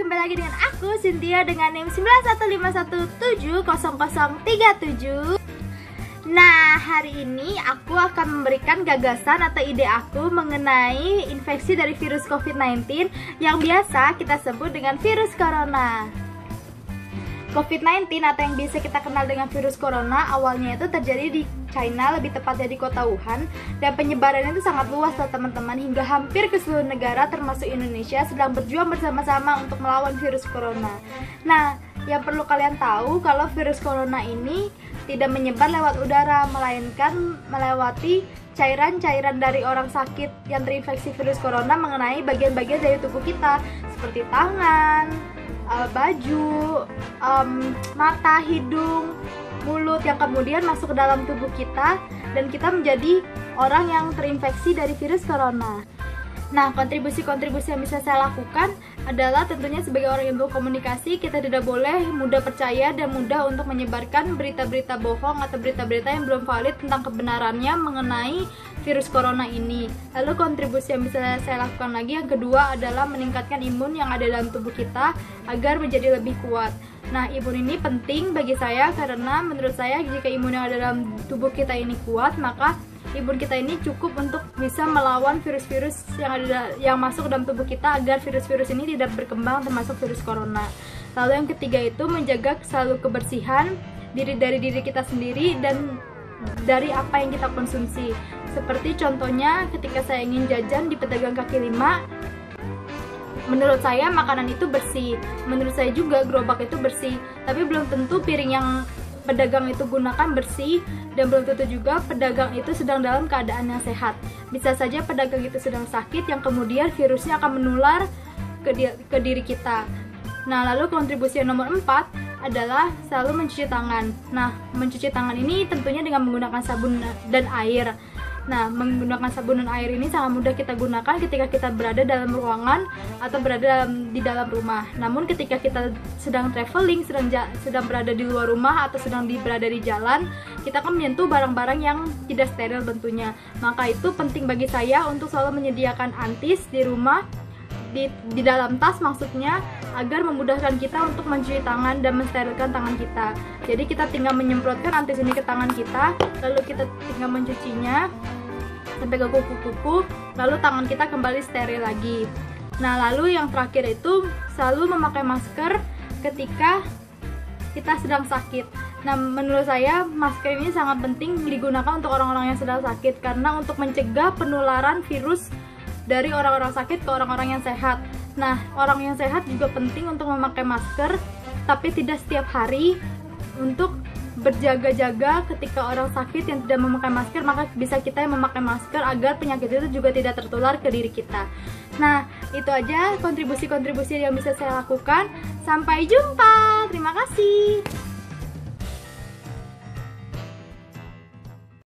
kembali lagi dengan aku Cynthia dengan NIM 9151700037. Nah, hari ini aku akan memberikan gagasan atau ide aku mengenai infeksi dari virus COVID-19 yang biasa kita sebut dengan virus corona. COVID-19 atau yang biasa kita kenal dengan virus corona awalnya itu terjadi di China, lebih tepatnya di kota Wuhan, dan penyebarannya itu sangat luas loh teman-teman, hingga hampir ke seluruh negara termasuk Indonesia sedang berjuang bersama-sama untuk melawan virus corona. Nah, yang perlu kalian tahu kalau virus corona ini tidak menyebar lewat udara, melainkan melewati cairan-cairan dari orang sakit yang terinfeksi virus corona mengenai bagian-bagian dari tubuh kita seperti tangan, baju, mata, hidung, mulut yang kemudian masuk ke dalam tubuh kita dan kita menjadi orang yang terinfeksi dari virus corona. Nah, kontribusi-kontribusi yang bisa saya lakukan adalah tentunya sebagai orang yang berkomunikasi, kita tidak boleh mudah percaya dan mudah untuk menyebarkan berita-berita bohong atau berita-berita yang belum valid tentang kebenarannya mengenai virus corona ini. Lalu kontribusi yang bisa saya lakukan lagi yang kedua adalah meningkatkan imun yang ada dalam tubuh kita agar menjadi lebih kuat. Nah, imun ini penting bagi saya karena menurut saya jika imun yang ada dalam tubuh kita ini kuat, maka imun kita ini cukup untuk bisa melawan virus-virus yang masuk ke dalam tubuh kita agar virus-virus ini tidak berkembang termasuk virus corona. Lalu yang ketiga itu menjaga selalu kebersihan dari diri kita sendiri dan dari apa yang kita konsumsi. Seperti contohnya ketika saya ingin jajan di pedagang kaki lima, menurut saya makanan itu bersih, menurut saya juga gerobak itu bersih, tapi belum tentu piring yang pedagang itu gunakan bersih dan belum tentu juga pedagang itu sedang dalam keadaan yang sehat. Bisa saja pedagang itu sedang sakit yang kemudian virusnya akan menular ke diri kita. Nah, lalu kontribusi yang nomor 4 adalah selalu mencuci tangan. Nah, mencuci tangan ini tentunya dengan menggunakan sabun dan air. Nah, menggunakan sabun dan air ini sangat mudah kita gunakan ketika kita berada dalam ruangan atau berada di dalam rumah. Namun ketika kita sedang traveling, sedang berada di luar rumah atau sedang berada di jalan, kita akan menyentuh barang-barang yang tidak steril tentunya. Maka itu penting bagi saya untuk selalu menyediakan antis di rumah, di dalam tas maksudnya, agar memudahkan kita untuk mencuci tangan dan mensterilkan tangan kita. Jadi kita tinggal menyemprotkan antis ini ke tangan kita, lalu kita tinggal mencucinya sampai ke kuku-kuku, lalu tangan kita kembali steril lagi. Nah, lalu yang terakhir itu selalu memakai masker ketika kita sedang sakit. Nah, menurut saya masker ini sangat penting digunakan untuk orang-orang yang sedang sakit karena untuk mencegah penularan virus dari orang-orang sakit ke orang-orang yang sehat. Nah, orang yang sehat juga penting untuk memakai masker, tapi tidak setiap hari, untuk berjaga-jaga ketika orang sakit yang tidak memakai masker, maka bisa kita yang memakai masker agar penyakit itu juga tidak tertular ke diri kita. Nah, itu aja kontribusi-kontribusi yang bisa saya lakukan. Sampai jumpa. Terima kasih.